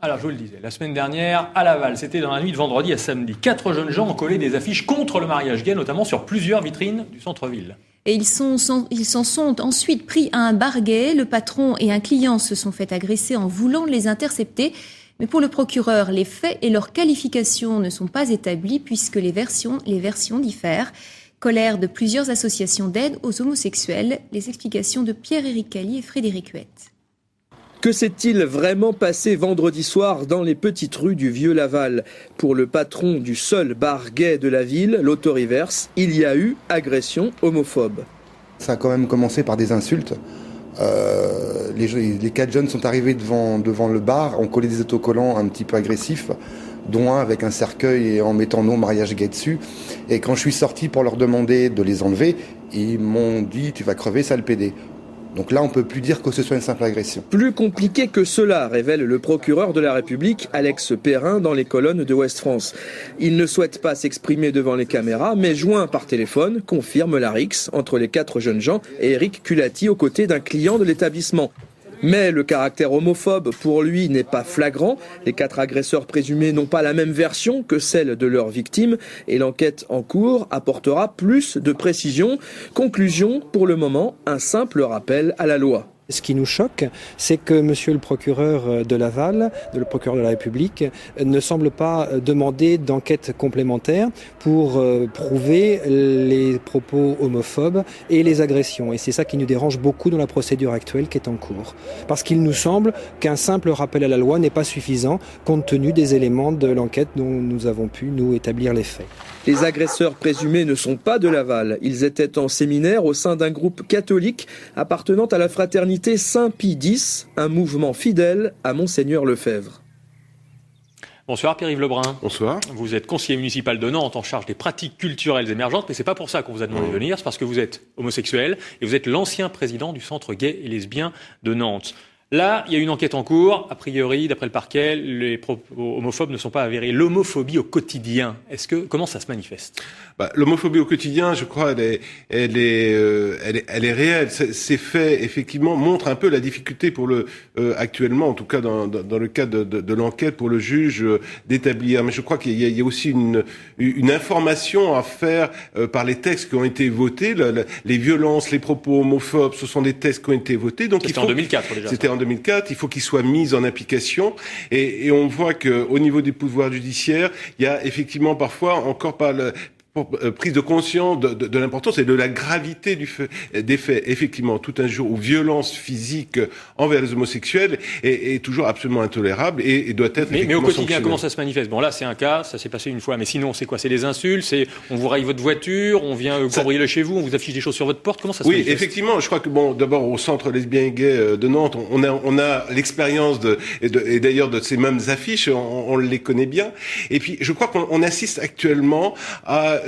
Alors, je vous le disais, la semaine dernière, à Laval, c'était dans la nuit de vendredi à samedi. 4 jeunes gens ont collé des affiches contre le mariage gay, notamment sur plusieurs vitrines du centre-ville. Et ils s'en sont ensuite pris à un bar gay. Le patron et un client se sont fait agresser en voulant les intercepter. Mais pour le procureur, les faits et leurs qualifications ne sont pas établis puisque les versions diffèrent. Colère de plusieurs associations d'aide aux homosexuels. Les explications de Pierre-Éric Cali et Frédéric Huette. Que s'est-il vraiment passé vendredi soir dans les petites rues du Vieux-Laval ? Pour le patron du seul bar gay de la ville, l'Autoriverse, il y a eu agression homophobe. Ça a quand même commencé par des insultes. Les 4 jeunes sont arrivés devant le bar, ont collé des autocollants un petit peu agressifs, dont un avec un cercueil et en mettant non mariage gay dessus. Et quand je suis sorti pour leur demander de les enlever, ils m'ont dit « tu vas crever, sale pédé ». Donc là, on ne peut plus dire que ce soit une simple agression. Plus compliqué que cela, révèle le procureur de la République, Alex Perrin, dans les colonnes de Ouest France. Il ne souhaite pas s'exprimer devant les caméras, mais joint par téléphone, confirme la rixe entre les 4 jeunes gens et Eric Culati aux côtés d'un client de l'établissement. Mais le caractère homophobe, pour lui, n'est pas flagrant. Les 4 agresseurs présumés n'ont pas la même version que celle de leurs victimes et l'enquête en cours apportera plus de précisions. Conclusion, pour le moment, un simple rappel à la loi. Ce qui nous choque, c'est que monsieur le procureur de Laval, le procureur de la République, ne semble pas demander d'enquête complémentaire pour prouver les propos homophobes et les agressions. Et c'est ça qui nous dérange beaucoup dans la procédure actuelle qui est en cours. Parce qu'il nous semble qu'un simple rappel à la loi n'est pas suffisant compte tenu des éléments de l'enquête dont nous avons pu, nous, établir les faits. Les agresseurs présumés ne sont pas de Laval. Ils étaient en séminaire au sein d'un groupe catholique appartenant à la fraternité Saint-Pie X, un mouvement fidèle à Monseigneur Lefebvre. Bonsoir Pierre-Yves Lebrun. Bonsoir. Vous êtes conseiller municipal de Nantes en charge des pratiques culturelles émergentes, mais c'est pas pour ça qu'on vous a demandé de venir, c'est parce que vous êtes homosexuel et vous êtes l'ancien président du centre gay et lesbien de Nantes. Là, il y a une enquête en cours. A priori, d'après le parquet, les propos homophobes ne sont pas avérés. L'homophobie au quotidien, comment ça se manifeste ? L'homophobie au quotidien, je crois, elle est réelle. Ces faits, effectivement, montrent un peu la difficulté actuellement, en tout cas dans le cadre de l'enquête, pour le juge d'établir. Mais je crois qu'il y a aussi une information à faire par les textes qui ont été votés. Les violences, les propos homophobes, ce sont des textes qui ont été votés. Donc c'était en 2004 déjà. C'était en 2004. Il faut qu'ils soient mis en application. Et on voit que au niveau du pouvoir judiciaire, il y a effectivement parfois encore pas prise de conscience de l'importance et de la gravité des faits. Effectivement, tout un jour où violence physique envers les homosexuels est toujours absolument intolérable et doit être mais au quotidien, comment ça se manifeste ? Bon, là, c'est un cas, ça s'est passé une fois, mais sinon, c'est quoi ? C'est des insultes, on vous raye votre voiture, on vient cambrioler chez vous, on vous affiche des choses sur votre porte, comment ça se manifeste ? Oui, effectivement, je crois que d'abord, au centre lesbien et gay de Nantes, on a l'expérience et d'ailleurs de ces mêmes affiches, on les connaît bien. Et puis, je crois qu'on assiste actuellement à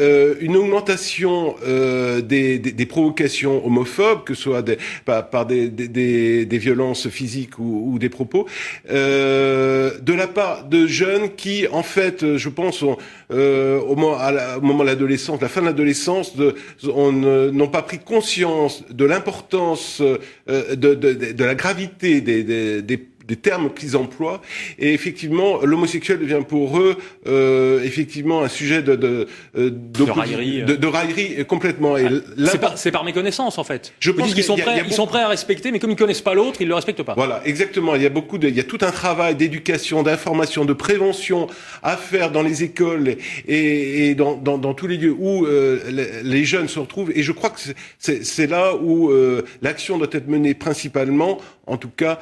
une augmentation des provocations homophobes, que ce soit par des violences physiques ou des propos, de la part de jeunes qui, en fait, je pense, au moment de l'adolescence, la fin de l'adolescence, n'ont pas pris conscience de l'importance de la gravité des termes qu'ils emploient, et effectivement l'homosexuel devient pour eux effectivement un sujet de raillerie complètement. Et c'est par méconnaissance en fait. Je pense qu'ils sont prêts à respecter, mais comme ils connaissent pas l'autre, ils le respectent pas. Voilà, exactement. Il y a tout un travail d'éducation, d'information, de prévention à faire dans les écoles et dans tous les lieux où les jeunes se retrouvent. Et je crois que c'est là où l'action doit être menée principalement, en tout cas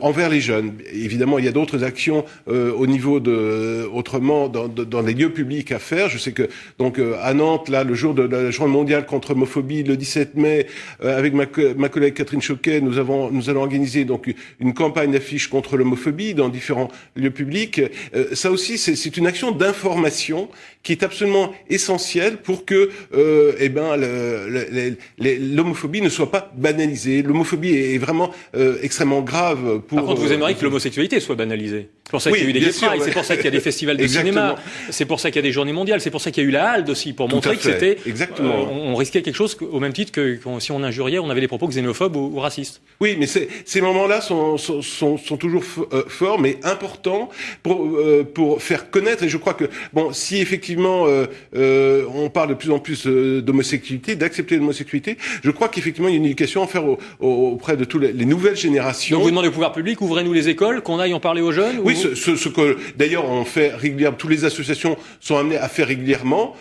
envers les jeunes. Évidemment, il y a d'autres actions au niveau autrement dans les lieux publics à faire. Je sais que donc à Nantes, là, le jour de la Journée mondiale contre l'homophobie, le 17 mai, avec ma collègue Catherine Choquet, nous allons organiser donc une campagne d'affiches contre l'homophobie dans différents lieux publics. Ça aussi, c'est une action d'information qui est absolument essentielle pour que l'homophobie ne soit pas banalisée. L'homophobie est vraiment extrêmement grave. Par contre, vous aimeriez que l'homosexualité soit banalisée. pour ça qu'il y a eu des bien Gay Pride, sûr, c'est pour ça qu'il y a des festivals de cinéma, c'est pour ça qu'il y a des journées mondiales, c'est pour ça qu'il y a eu la HALD aussi, pour montrer que c'était... Exactement. On risquait quelque chose au même titre que si on injuriait, on avait des propos xénophobes ou racistes. Oui, mais ces moments-là sont toujours forts, mais importants pour faire connaître. Et je crois que, bon, si effectivement on parle de plus en plus d'homosexualité, d'accepter l'homosexualité, je crois qu'effectivement il y a une éducation à faire auprès de toutes les nouvelles générations. Donc vous demandez au pouvoir public, ouvrez-nous les écoles, qu'on aille en parler aux jeunes. Oui, ce que d'ailleurs on fait régulièrement, toutes les associations sont amenées à faire régulièrement,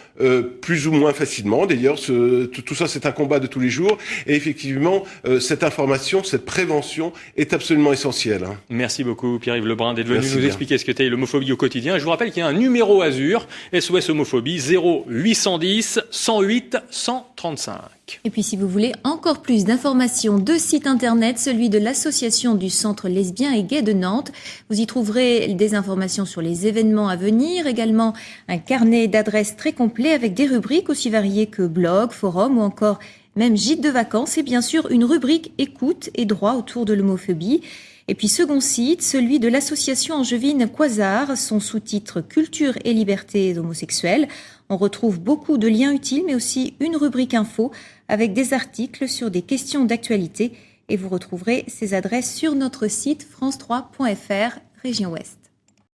plus ou moins facilement. D'ailleurs, tout ça c'est un combat de tous les jours. Et effectivement, cette information, cette prévention est absolument essentielle. Merci beaucoup Pierre-Yves Lebrun d'être venu Merci nous bien. expliquer ce qu'était l'homophobie au quotidien. Et je vous rappelle qu'il y a un numéro Azur, SOS Homophobie, 0810 108 135. Et puis si vous voulez encore plus d'informations, 2 sites internet, celui de l'association du Centre lesbien et gay de Nantes. Vous y trouverez des informations sur les événements à venir, également un carnet d'adresses très complet avec des rubriques aussi variées que blog, forum ou encore même gîte de vacances et bien sûr une rubrique écoute et droit autour de l'homophobie. Et puis second site, celui de l'association angevine Quasar, son sous-titre Culture et liberté homosexuelle. On retrouve beaucoup de liens utiles mais aussi une rubrique info avec des articles sur des questions d'actualité et vous retrouverez ces adresses sur notre site france3.fr région Ouest.